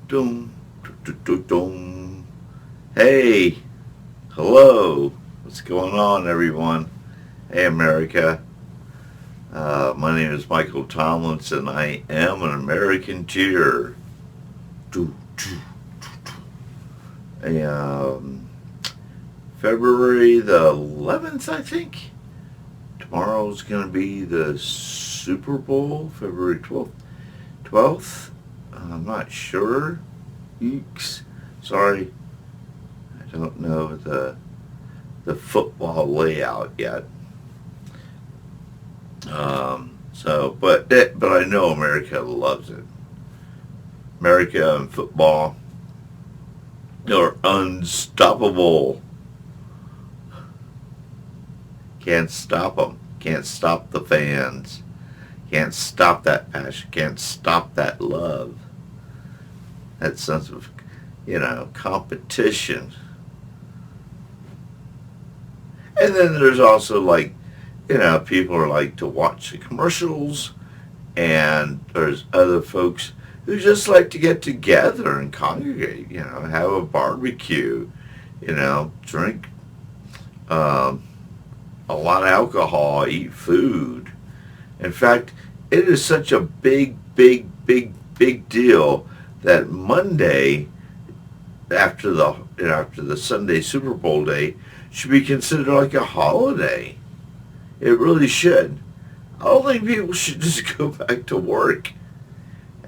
Dum, dum. Hey, hello. What's going on, everyone? Hey, America. My name is Michael Tomlinson. I am an American cheer. Do, do. Um, February the 11th, I think. Tomorrow's going to be the Super Bowl, February 12th. I'm not sure. Eeks. Sorry, I don't know the football layout yet. But I know America loves it. America and football are unstoppable. Can't stop them. Can't stop the fans. Can't stop that passion. Can't stop that love. That sense of, competition. And then there's also people are like to watch the commercials, and there's other folks who just like to get together and congregate, have a barbecue, drink um, a lot of alcohol, eat food. In fact, it is such a big deal that Monday after the Sunday Super Bowl day should be considered like a holiday. It really should. I don't think people should just go back to work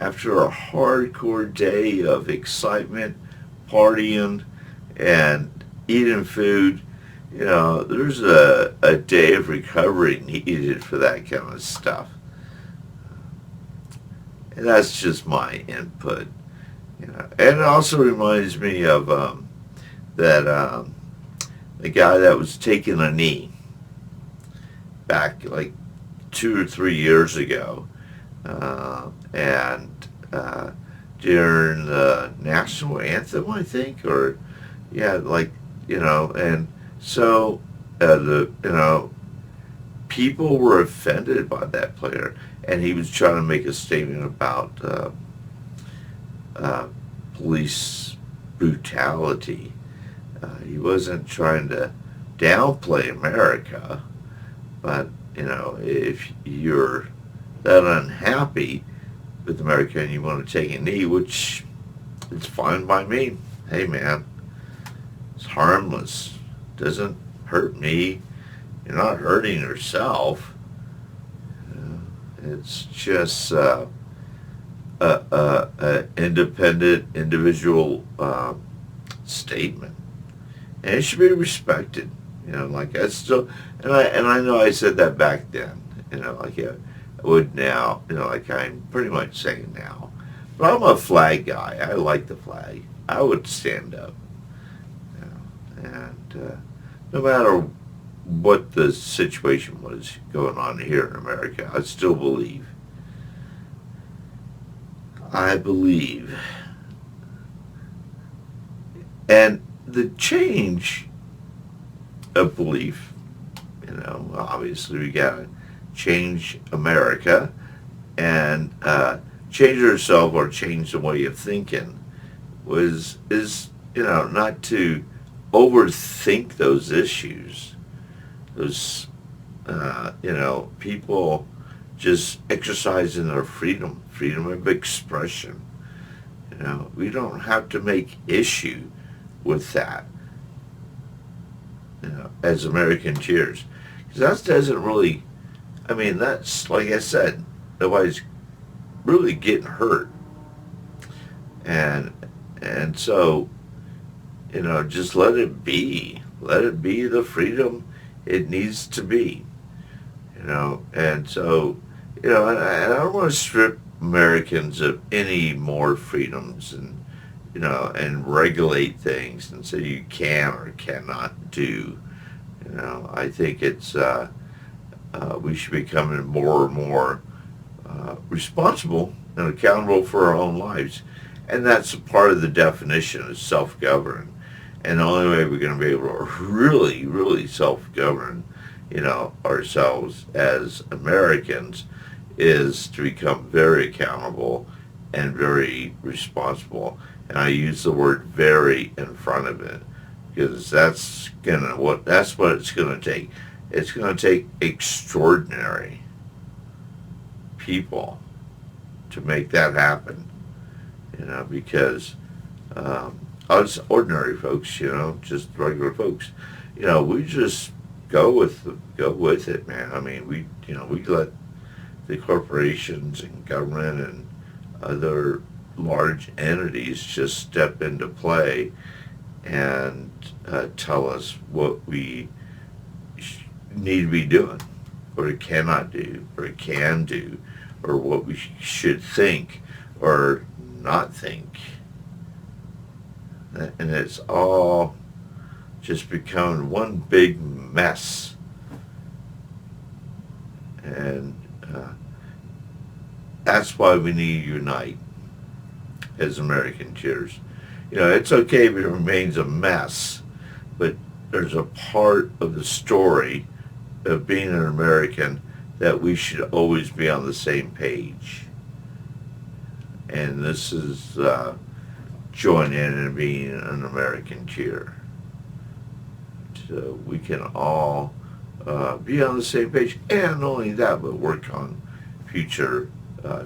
after a hardcore day of excitement, partying, and eating food. There's a day of recovery needed for that kind of stuff. And that's just my input. And it also reminds me of that the guy that was taking a knee back like 2 or 3 years ago, and during the national anthem, I think, or yeah, and so people were offended by that player, and he was trying to make a statement about uh, police brutality. He wasn't trying to downplay America, but if you're that unhappy with America and you want to take a knee, which it's fine by me. Hey man, it's harmless. Doesn't hurt me. You're not hurting yourself. It's just a independent individual statement, and it should be respected. Like I still, and I know I said that back then. I would now. Like I'm pretty much saying now. But I'm a flag guy. I like the flag. I would stand up. And no matter what the situation was going on here in America, I believe, and the change of belief. Obviously we gotta change America and change ourselves or change the way of thinking. Is not to overthink those issues. Those people just exercising their freedom of expression. We don't have to make issue with that. As American cheers, because that doesn't really. I mean, that's like I said, nobody's really getting hurt, and so just let it be. Let it be the freedom it needs to be. And so and I don't want to strip Americans of any more freedoms and regulate things and say you can or cannot do. I think it's we should be becoming more and more responsible and accountable for our own lives, and that's a part of the definition of self-govern. And the only way we're going to be able to really self-govern, ourselves as Americans, is to become very accountable and very responsible. And I use the word very in front of it because that's what it's gonna take. It's gonna take extraordinary people to make that happen. Because us ordinary folks, just regular folks, we just go with it, man. I mean, we let the corporations and government and other large entities just step into play and tell us what we need to be doing, or cannot do, or can do, or what we should think or not think. And it's all just become one big mess. And that's why we need to unite as American cheers. It's okay if it remains a mess, but there's a part of the story of being an American that we should always be on the same page. And this is join in and being an American cheer. So we can all be on the same page, and not only that, but work on future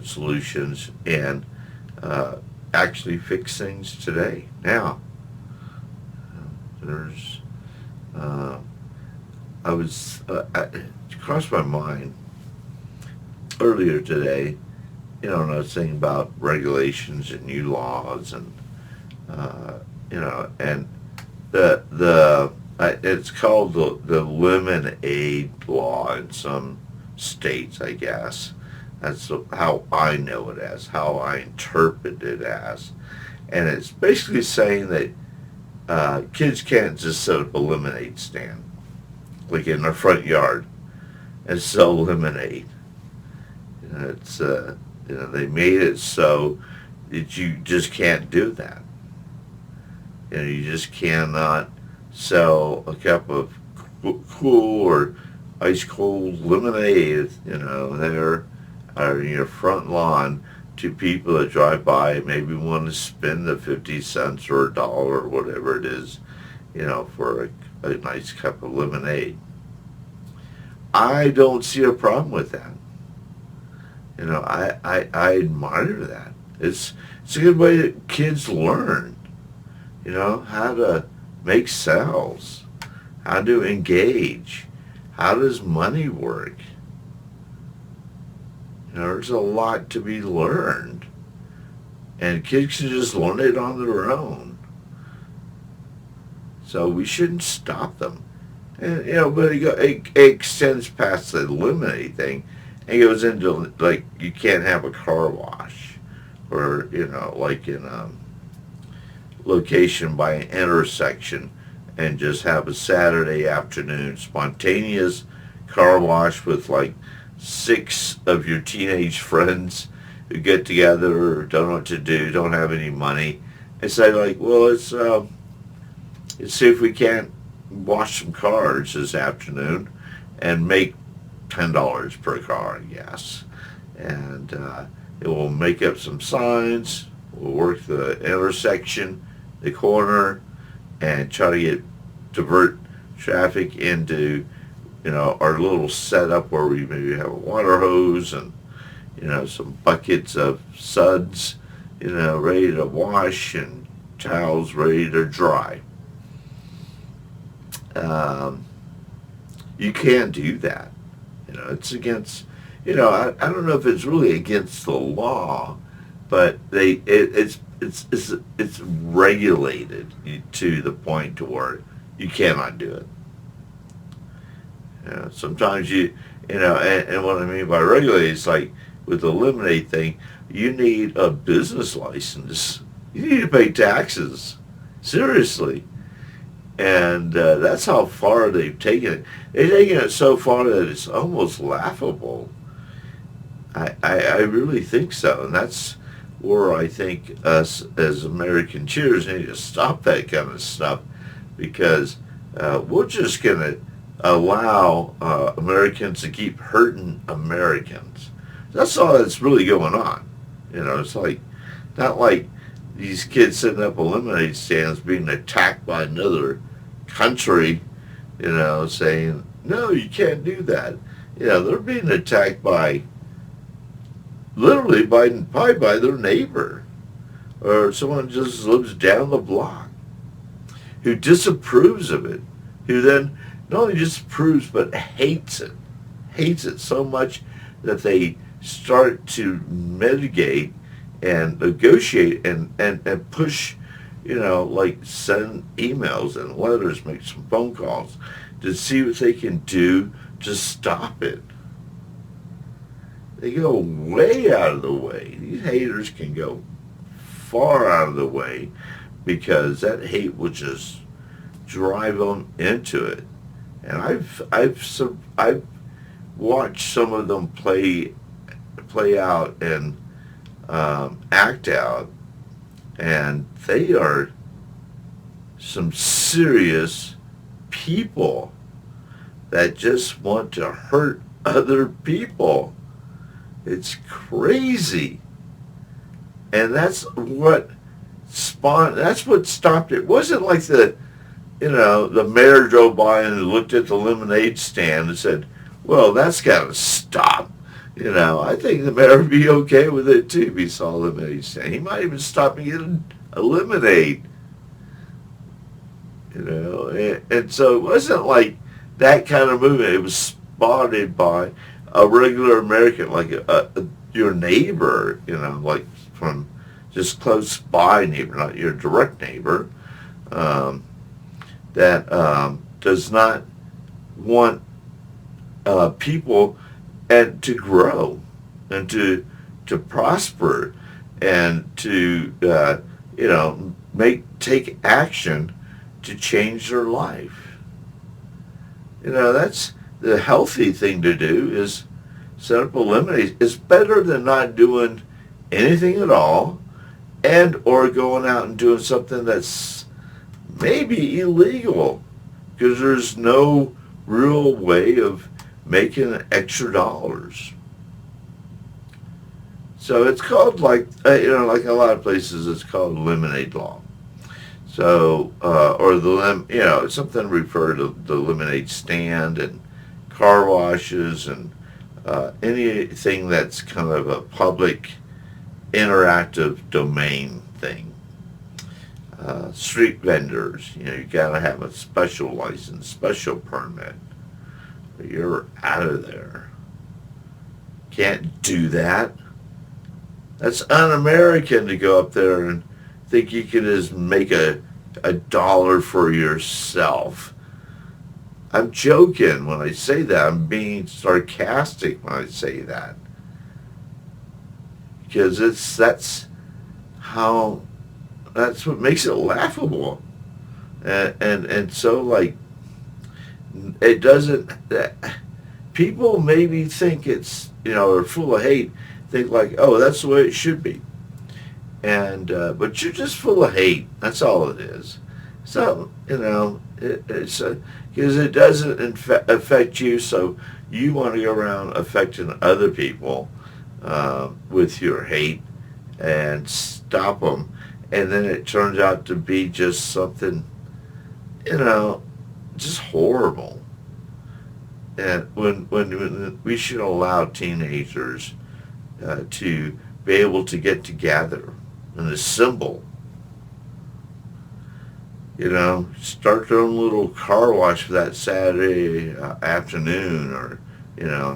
solutions and actually fix things today. Now, there's it crossed my mind earlier today, and I was thinking about regulations and new laws, and and it's called the lemonade law in some states, I guess. That's how I know it as, how I interpret it as. And it's basically saying that kids can't just set up a lemonade stand, like in their front yard, and sell lemonade. They made it so that you just can't do that. You just cannot sell a cup of cool or ice cold lemonade, there or in your front lawn to people that drive by and maybe want to spend the 50 cents or $1 or whatever it is, for a nice cup of lemonade. I don't see a problem with that. I admire that. It's a good way that kids learn, how to make sales, how to engage, how does money work. There's a lot to be learned, and kids can just learn it on their own. So we shouldn't stop them. And but it extends past the lemonade thing, and goes into like you can't have a car wash, or like in a location by an intersection, and just have a Saturday afternoon spontaneous car wash with like 6 of your teenage friends who get together or don't know what to do, don't have any money, and say like, well, let's see if we can't wash some cars this afternoon and make $10 per car, I guess. And it will make up some signs, we'll work the intersection, the corner, and try to divert traffic into our little setup where we maybe have a water hose and some buckets of suds ready to wash and towels ready to dry. You can't do that. It's against I don't know if it's really against the law, but it's regulated to the point to where you cannot do it. Sometimes and what I mean by regulated is like with the lemonade thing, you need a business license. You need to pay taxes. Seriously. And that's how far they've taken it. They've taken it so far that it's almost laughable. I really think so. And that's where I think us as American cheers need to stop that kind of stuff, because we're just going to allow Americans to keep hurting Americans. That's all that's really going on. It's like Not like these kids setting up a lemonade stands being attacked by another country, saying, no, you can't do that. They're being attacked by, literally, probably by their neighbor or someone who just lives down the block who disapproves of it, who then not only disapproves but hates it so much that they start to mitigate and negotiate and push, like send emails and letters, make some phone calls to see what they can do to stop it. They go way out of the way. These haters can go far out of the way because that hate will just drive them into it. And I've watched some of them play out and act out, and they are some serious people that just want to hurt other people. It's crazy. And that's what stopped it. It wasn't like the mayor drove by and looked at the lemonade stand and said, well, that's got to stop. I think the mayor would be okay with it too if he saw a lemonade stand. He might even stop and get a lemonade. And so it wasn't like that kind of movement. It was spotted by a regular American, like your neighbor, like from just close by neighbor, not your direct neighbor, that does not want people and to grow and to prosper and to take action to change their life. That's the healthy thing to do, is set up a lemonade. It's better than not doing anything at all and or going out and doing something that's maybe illegal, because there's no real way of making extra dollars. So it's called like like a lot of places, it's called lemonade law. So or something referred to the lemonade stand and car washes and anything that's kind of a public interactive domain thing. Street vendors, you gotta have a special license, special permit. You're out of there. Can't do that. That's un-American to go up there and think you can just make a dollar for yourself. I'm joking when I say that. I'm being sarcastic when I say that. Because that's what makes it laughable. And so, like, it doesn't, people maybe think it's, are full of hate, think like, oh, that's the way it should be. And, but you're just full of hate. That's all it is. So, it's because it doesn't affect you, so you want to go around affecting other people with your hate and stop them. And then it turns out to be just something, just horrible. And when we should allow teenagers to be able to get together and assemble, start their own little car wash for that Saturday afternoon, or,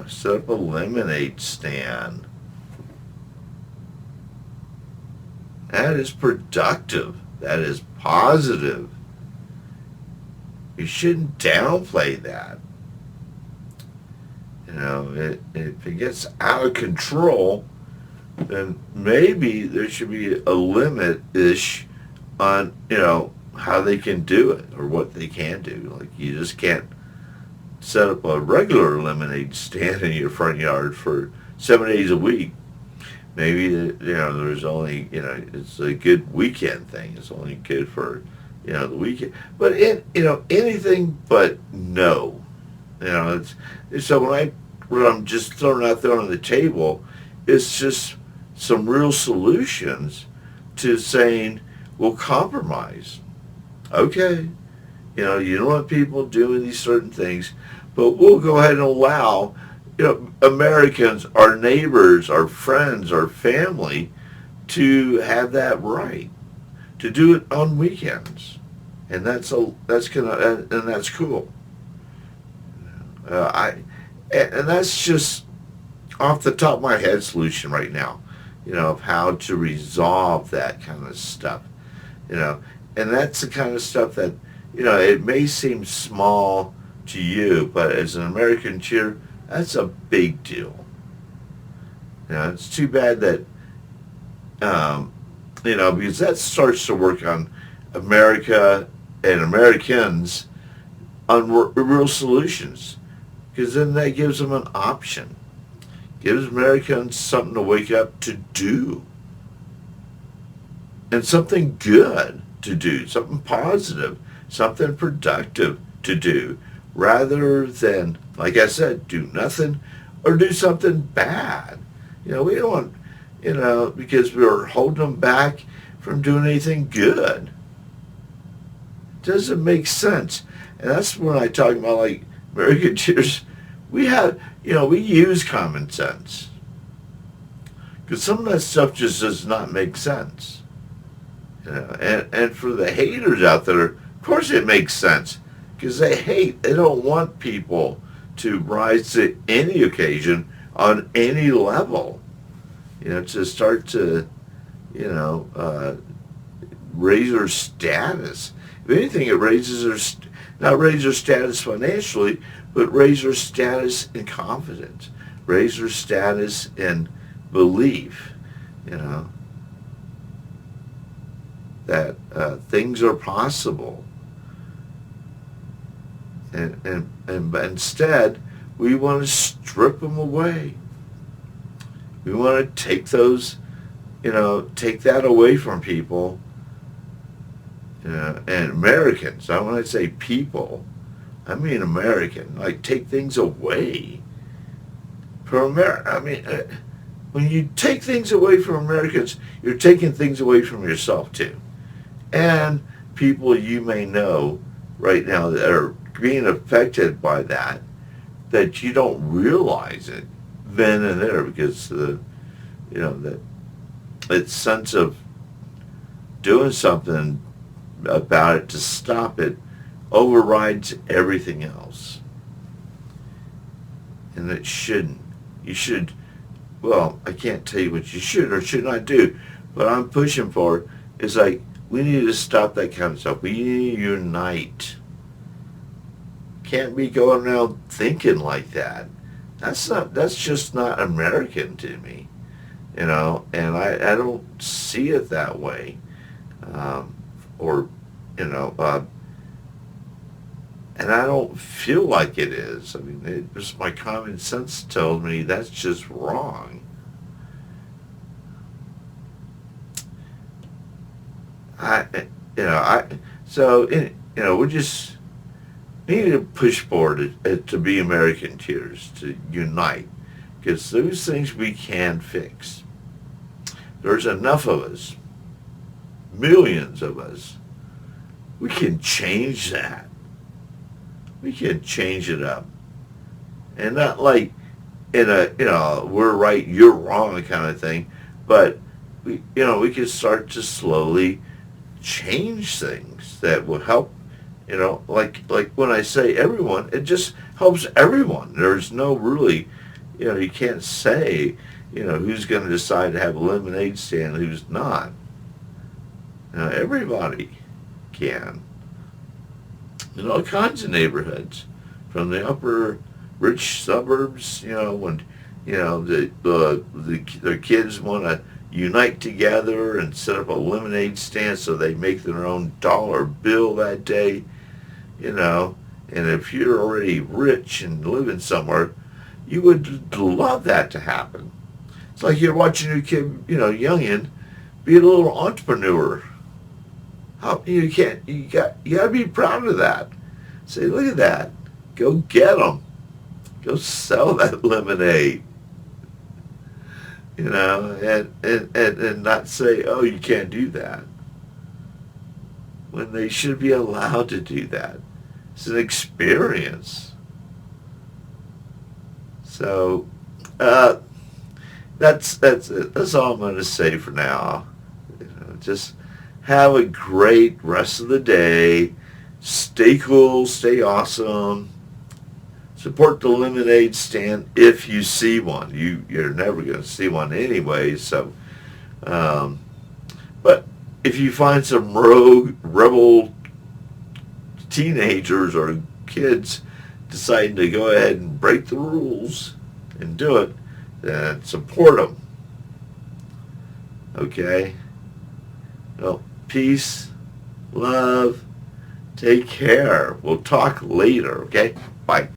set up a lemonade stand. That is productive. That is positive. You shouldn't downplay that. If it gets out of control, then maybe there should be a limit-ish on, how they can do it or what they can do. Like, you just can't set up a regular lemonade stand in your front yard for 7 days a week. Maybe, there's only, it's a good weekend thing. It's only good for, the weekend. But, anything but no. So when I'm just throwing out there on the table, it's just some real solutions to saying, we'll compromise. Okay, you don't want people doing these certain things, but we'll go ahead and allow, Americans, our neighbors, our friends, our family, to have that right to do it on weekends, and that's cool. And that's just off the top of my head solution right now, of how to resolve that kind of stuff, and that's the kind of stuff that, it may seem small to you, but as an American cheer, that's a big deal. It's too bad that, because that starts to work on America and Americans on real solutions, because then that gives them an option, gives Americans something to wake up to do, and something good to do, something positive, something productive to do, rather than, like I said, do nothing or do something bad. We don't want, because we're holding them back from doing anything good. It doesn't make sense. And that's when I talk about, like, American cheers. We have, we use common sense. Because some of that stuff just does not make sense. And for the haters out there, of course it makes sense. Because they don't want people to rise to any occasion on any level. To start to, raise their status. If anything, it raises not raise their status financially, but raise their status in confidence, raise their status in belief, that things are possible. But instead, we want to strip them away. We want to take those, take that away from people. And Americans, when I say people, I mean American. Like, take things away from America. When you take things away from Americans, you're taking things away from yourself too. And people you may know right now that are being affected by that you don't realize it then and there, because that sense of doing something about it to stop it overrides everything else. And it shouldn't. You should, well, I can't tell you what you should or should not do, but I'm pushing for is, like, we need to stop that kind of stuff. We need to unite. Can't be going around thinking like that. That's just not American to me, and I don't see it that way, and I don't feel like it is. I mean, just my common sense tells me that's just wrong. We just need to push forward to be American cheers, to unite, because those things we can fix. There's enough of us, millions of us. We can change that. We can change it up, and not like in a we're right, you're wrong kind of thing, but we can start to slowly change things that will help. Like when I say everyone, it just helps everyone. There's no really, you can't say, who's going to decide to have a lemonade stand, who's not. Everybody can. In all kinds of neighborhoods, from the upper rich suburbs, when, the kids want to unite together and set up a lemonade stand so they make their own dollar bill that day. And if you're already rich and living somewhere, you would love that to happen. It's like you're watching your kid, youngin, be a little entrepreneur. You got to be proud of that. Say, look at that. Go get them. Go sell that lemonade. and not say, oh, you can't do that, when they should be allowed to do that. It's an experience. So, that's it. That's all I'm going to say for now. Just have a great rest of the day. Stay cool. Stay awesome. Support the lemonade stand if you see one. You're never going to see one anyway. So, but if you find some rogue rebel teenagers or kids deciding to go ahead and break the rules and do it, then support them. Okay? Well, peace, love, take care. We'll talk later, okay? Bye.